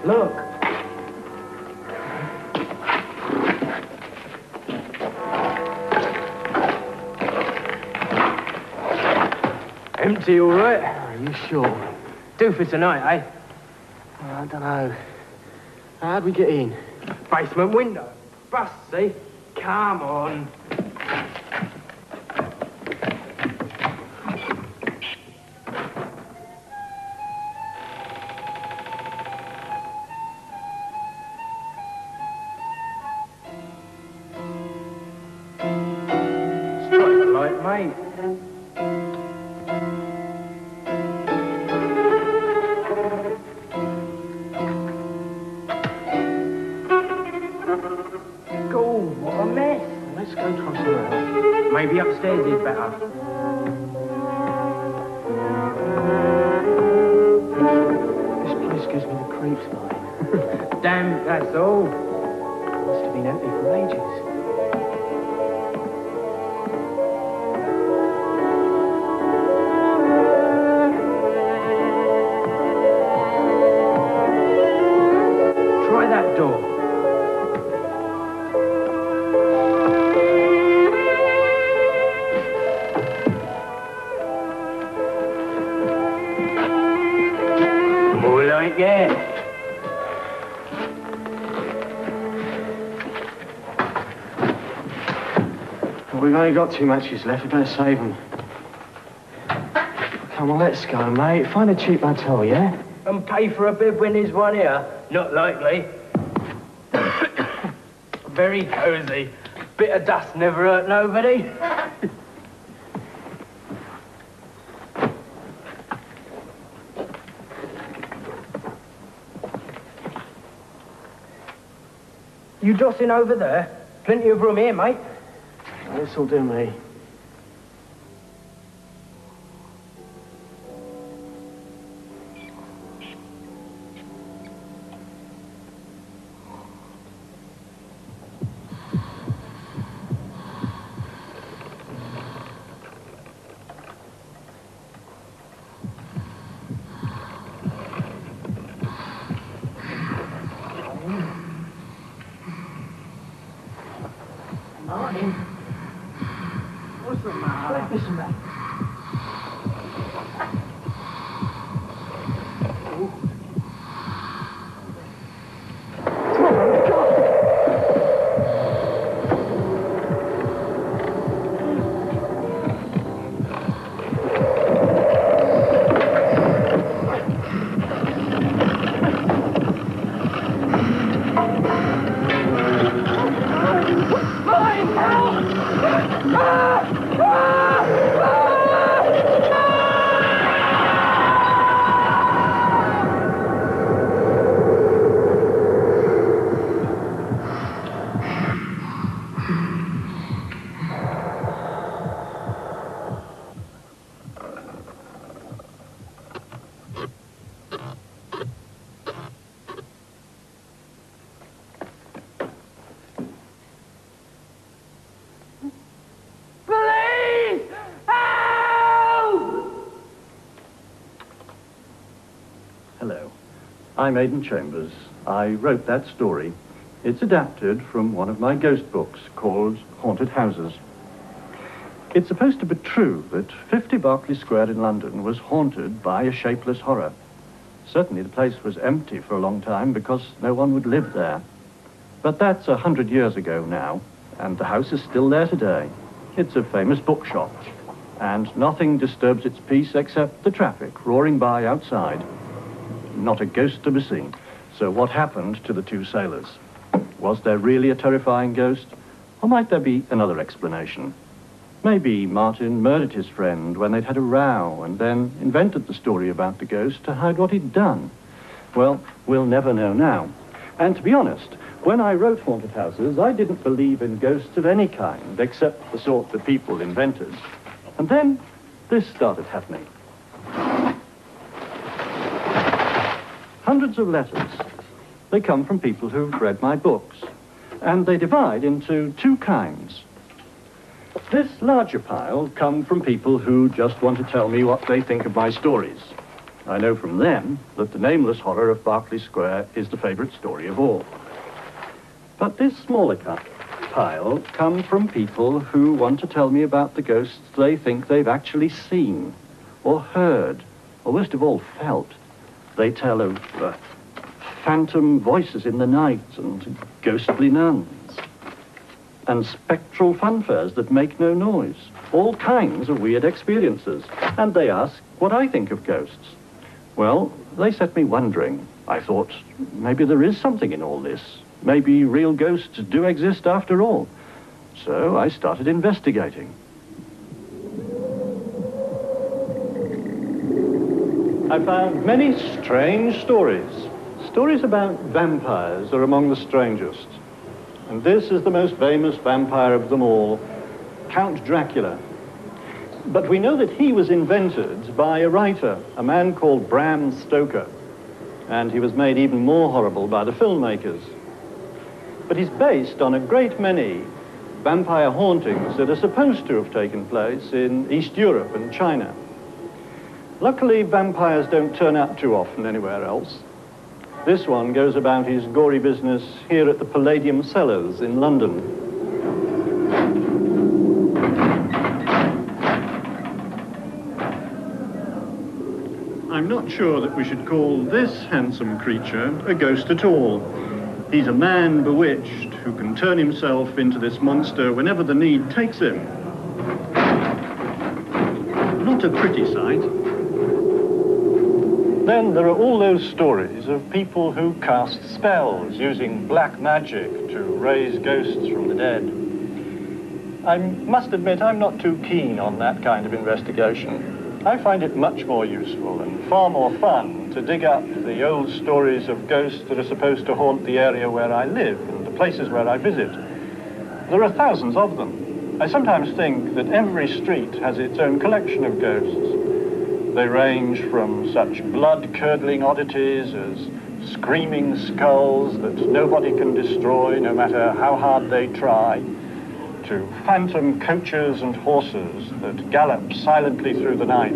Look. Empty, all right? Are you sure? Do for tonight, eh? I don't know. How'd we get in? Basement window. Bust, see? Come on. Strike the light, mate. Let's go try somewhere else. Maybe upstairs is better. This place gives me the creeps, mate. Damn, that's all. Must have been empty for ages. Try that door. Yeah. Well, we've only got 2 matches left. We better save them. Come on, let's go, mate. Find a cheap motel, yeah? And pay for a bed when there's one here? Not likely. Very cosy. Bit of dust never hurt nobody. You dossing over there? Plenty of room here, mate. This'll do me. Martin, what's the matter? Listen, mate. Hello, I'm Aidan Chambers. I wrote that story. It's adapted from one of my ghost books called Haunted Houses. It's supposed to be true that 50 Berkeley Square in London was haunted by a shapeless horror. Certainly the place was empty for a long time because no one would live there. But that's 100 years ago now, and the house is still there today. It's a famous bookshop, and nothing disturbs its peace except the traffic roaring by outside. Not a ghost to be seen. So what happened to the 2 sailors? Was there really a terrifying ghost? Or might there be another explanation? Maybe Martin murdered his friend when they'd had a row and then invented the story about the ghost to hide what he'd done. Well, we'll never know now. And to be honest, when I wrote Haunted Houses, I didn't believe in ghosts of any kind, except the sort that people invented. And then this started happening. Hundreds of letters. They come from people who've read my books. And they divide into 2 kinds. This larger pile come from people who just want to tell me what they think of my stories. I know from them that the nameless horror of Berkeley Square is the favourite story of all. But this smaller pile come from people who want to tell me about the ghosts they think they've actually seen, or heard, or worst of all, felt. They tell of phantom voices in the night, and ghostly nuns, and spectral funfairs that make no noise. All kinds of weird experiences. And they ask what I think of ghosts. Well, they set me wondering. I thought, maybe there is something in all this. Maybe real ghosts do exist after all. So I started investigating. I found many strange stories. Stories about vampires are among the strangest. And this is the most famous vampire of them all, Count Dracula. But we know that he was invented by a writer, a man called Bram Stoker. And he was made even more horrible by the filmmakers. But he's based on a great many vampire hauntings that are supposed to have taken place in East Europe and China. Luckily, vampires don't turn up too often anywhere else. This one goes about his gory business here at the Palladium Cellars in London. I'm not sure that we should call this handsome creature a ghost at all. He's a man bewitched who can turn himself into this monster whenever the need takes him. Not a pretty sight. Then there are all those stories of people who cast spells using black magic to raise ghosts from the dead. I must admit I'm not too keen on that kind of investigation. I find it much more useful and far more fun to dig up the old stories of ghosts that are supposed to haunt the area where I live and the places where I visit. There are thousands of them. I sometimes think that every street has its own collection of ghosts. They range from such blood-curdling oddities as screaming skulls that nobody can destroy no matter how hard they try, to phantom coaches and horses that gallop silently through the night.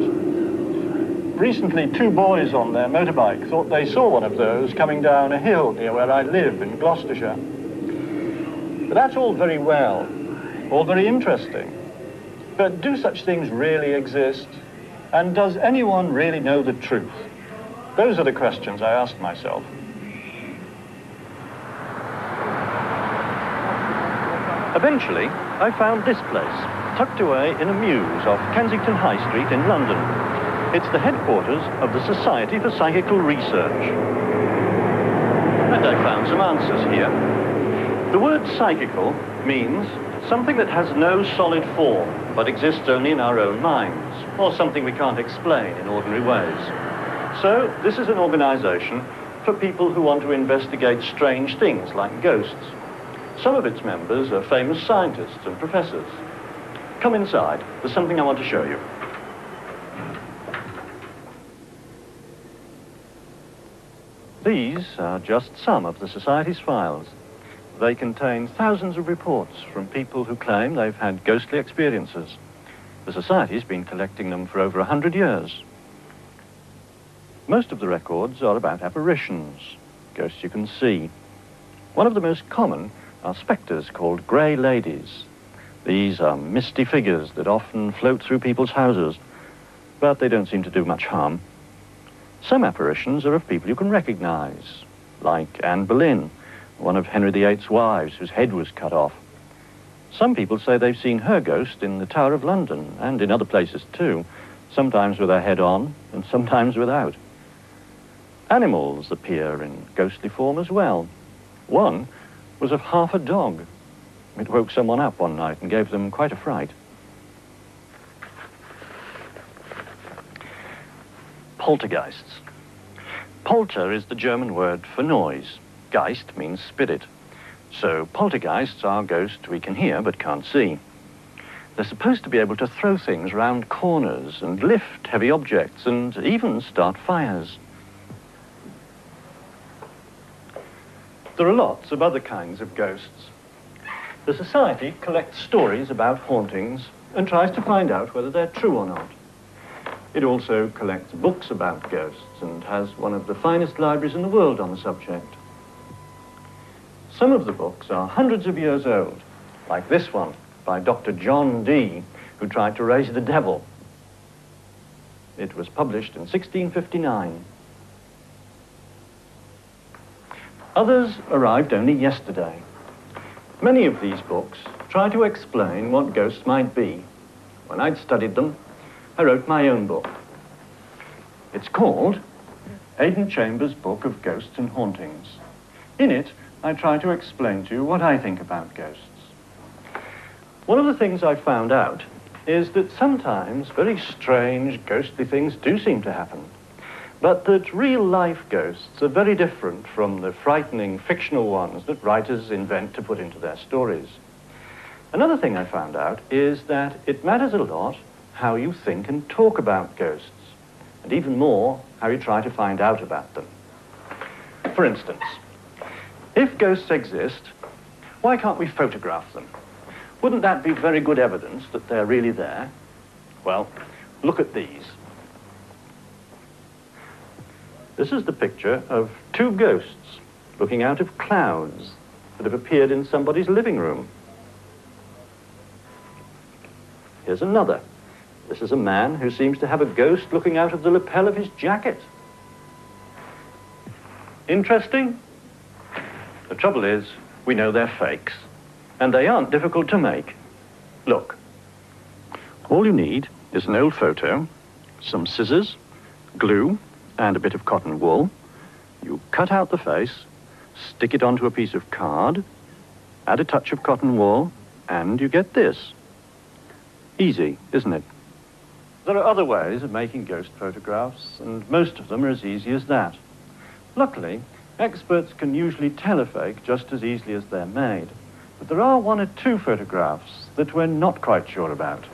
Recently, two boys on their motorbike thought they saw one of those coming down a hill near where I live in Gloucestershire. But that's all very well, all very interesting. But do such things really exist? And does anyone really know the truth? Those are the questions I asked myself. Eventually, I found this place, tucked away in a mews off Kensington High Street in London. It's the headquarters of the Society for Psychical Research. And I found some answers here. The word psychical means something that has no solid form, but exists only in our own minds, or something we can't explain in ordinary ways. So, this is an organization for people who want to investigate strange things like ghosts. Some of its members are famous scientists and professors. Come inside. There's something I want to show you. These are just some of the Society's files. They contain thousands of reports from people who claim they've had ghostly experiences. The Society's been collecting them for over 100 years. Most of the records are about apparitions, ghosts you can see. One of the most common are spectres called grey ladies. These are misty figures that often float through people's houses, but they don't seem to do much harm. Some apparitions are of people you can recognize, like Anne Boleyn, one of Henry VIII's wives whose head was cut off. Some people say they've seen her ghost in the Tower of London and in other places too, sometimes with her head on and sometimes without. Animals appear in ghostly form as well. One was of half a dog. It woke someone up one night and gave them quite a fright. Poltergeists. Polter is the German word for noise. Geist means spirit. So poltergeists are ghosts we can hear but can't see. They're supposed to be able to throw things round corners and lift heavy objects and even start fires. There are lots of other kinds of ghosts. The Society collects stories about hauntings and tries to find out whether they're true or not. It also collects books about ghosts and has one of the finest libraries in the world on the subject. Some of the books are hundreds of years old, like this one by Dr. John Dee, who tried to raise the devil. It was published in 1659. Others arrived only yesterday. Many of these books try to explain what ghosts might be. When I'd studied them, I wrote my own book. It's called Aidan Chambers' Book of Ghosts and Hauntings. In it, I try to explain to you what I think about ghosts. One of the things I found out is that sometimes very strange, ghostly things do seem to happen, but that real-life ghosts are very different from the frightening fictional ones that writers invent to put into their stories. Another thing I found out is that it matters a lot how you think and talk about ghosts, and even more, how you try to find out about them. For instance, if ghosts exist, why can't we photograph them? Wouldn't that be very good evidence that they're really there? Well, look at these. This is the picture of two ghosts looking out of clouds that have appeared in somebody's living room. Here's another. This is a man who seems to have a ghost looking out of the lapel of his jacket. Interesting? The trouble is, we know they're fakes, and they aren't difficult to make. Look. All you need is an old photo, some scissors, glue, and a bit of cotton wool. You cut out the face, stick it onto a piece of card, add a touch of cotton wool, and you get this. Easy, isn't it? There are other ways of making ghost photographs, and most of them are as easy as that. Luckily, experts can usually tell a fake just as easily as they're made, but there are one or two photographs that we're not quite sure about.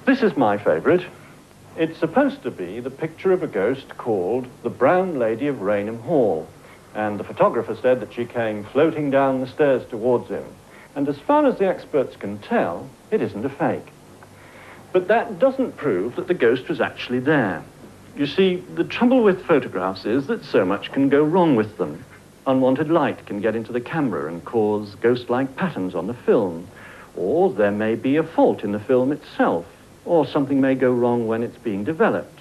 This is my favorite. It's supposed to be the picture of a ghost called the Brown Lady of Rainham Hall, and the photographer said that she came floating down the stairs towards him. And as far as the experts can tell, it isn't a fake. But that doesn't prove that the ghost was actually there. You see, the trouble with photographs is that so much can go wrong with them. Unwanted light can get into the camera and cause ghost-like patterns on the film, or there may be a fault in the film itself, or something may go wrong when it's being developed.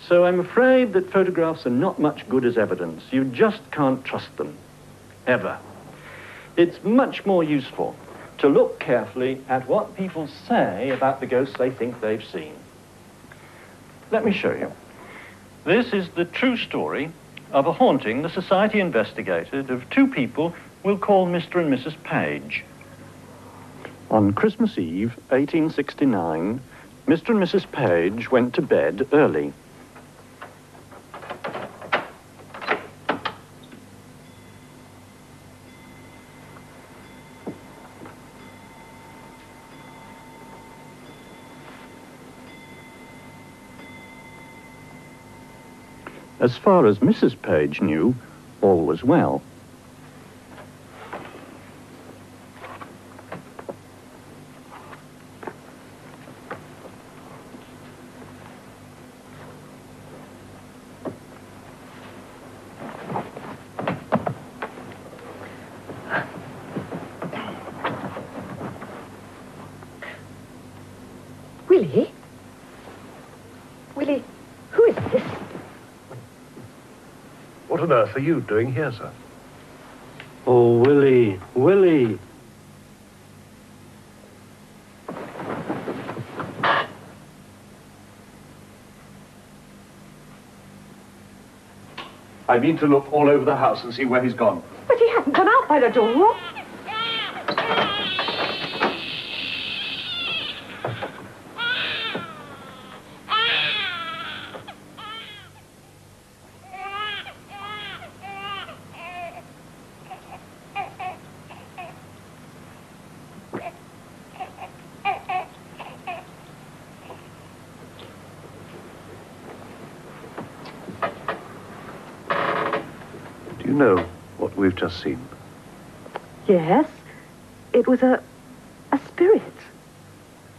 So I'm afraid that photographs are not much good as evidence. You just can't trust them, ever. It's much more useful to look carefully at what people say about the ghosts they think they've seen. Let me show you. This is the true story of a haunting the Society investigated of two people we'll call Mr. and Mrs. Page. On Christmas Eve, 1869, Mr. and Mrs. Page went to bed early. As far as Mrs. Page knew, all was well. Willie? Willie, who is this? What on earth are you doing here, sir? Oh, Willie, Willie. I mean to look all over the house and see where he's gone. But he hasn't gone out by the door. Do you know what we've just seen? Yes, it was a spirit.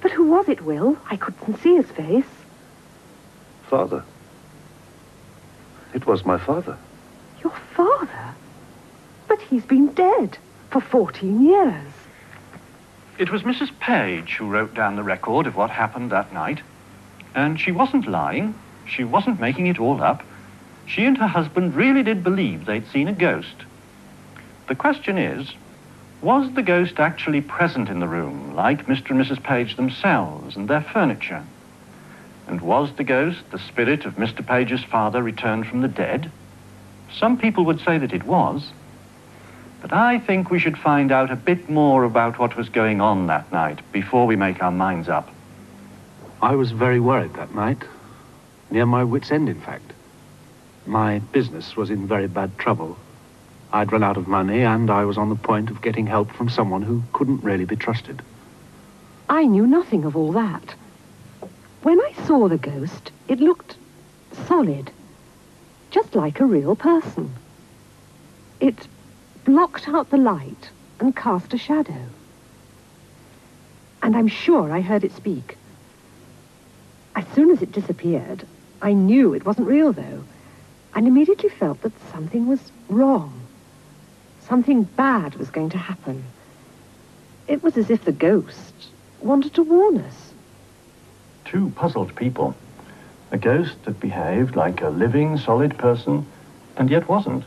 But who Who was it, Will? I couldn't see his face. Father. It was my father. Your father? But he's been dead for 14 years. It was Mrs. Page who wrote down the record of what happened that night. And she wasn't lying. She wasn't making it all up. She and her husband really did believe they'd seen a ghost. The question is, was the ghost actually present in the room, like Mr. and Mrs. Page themselves and their furniture? And was the ghost the spirit of Mr. Page's father returned from the dead? Some people would say that it was. But I think we should find out a bit more about what was going on that night before we make our minds up. I was very worried that night. Near my wit's end, in fact. My business was in very bad trouble. I'd run out of money, and I was on the point of getting help from someone who couldn't really be trusted. I knew nothing of all that. When I saw the ghost, it looked solid, just like a real person. It blocked out the light and cast a shadow. And I'm sure I heard it speak. As soon as it disappeared, I knew it wasn't real, though, and immediately felt that something was wrong. Something bad was going to happen. It was as if the ghost wanted to warn us. Two puzzled people. A ghost that behaved like a living, solid person, and yet wasn't.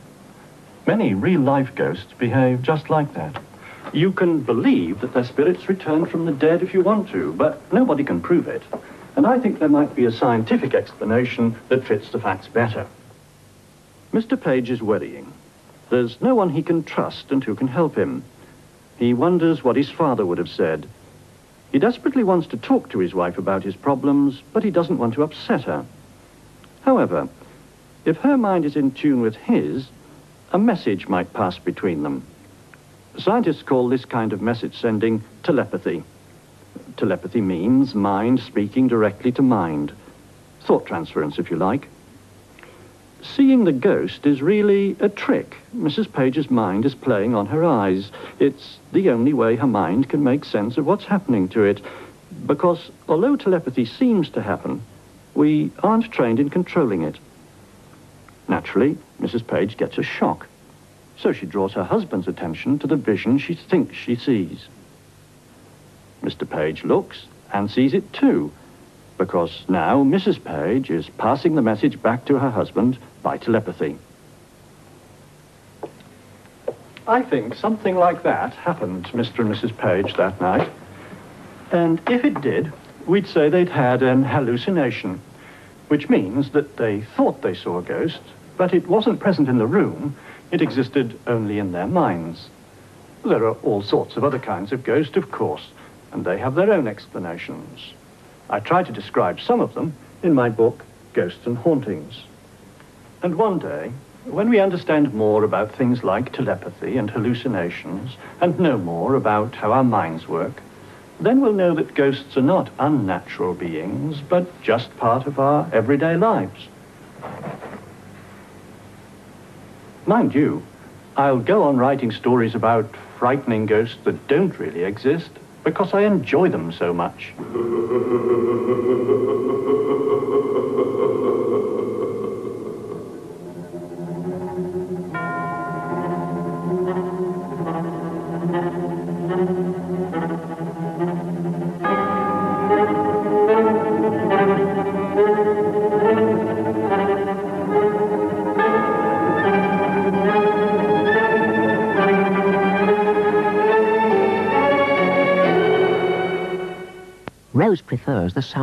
Many real-life ghosts behave just like that. You can believe that their spirits return from the dead if you want to, but nobody can prove it. And I think there might be a scientific explanation that fits the facts better. Mr. Page is worrying. There's no one he can trust and who can help him. He wonders what his father would have said. He desperately wants to talk to his wife about his problems, but he doesn't want to upset her. However, if her mind is in tune with his, a message might pass between them. Scientists call this kind of message sending telepathy. Telepathy means mind speaking directly to mind. Thought transference, if you like. Seeing the ghost is really a trick. Mrs. Page's mind is playing on her eyes. It's the only way her mind can make sense of what's happening to it. Because although telepathy seems to happen, we aren't trained in controlling it. Naturally, Mrs. Page gets a shock. So she draws her husband's attention to the vision she thinks she sees. Mr. Page looks and sees it too, because now Mrs. Page is passing the message back to her husband by telepathy. I think something like that happened to Mr. and Mrs. Page that night. And if it did, we'd say they'd had an hallucination, which means that they thought they saw a ghost, but it wasn't present in the room. It existed only in their minds. There are all sorts of other kinds of ghosts, of course, and they have their own explanations. I try to describe some of them in my book, Ghosts and Hauntings. And one day, when we understand more about things like telepathy and hallucinations, and know more about how our minds work, then we'll know that ghosts are not unnatural beings, but just part of our everyday lives. Mind you, I'll go on writing stories about frightening ghosts that don't really exist, because I enjoy them so much. Rose prefers the sound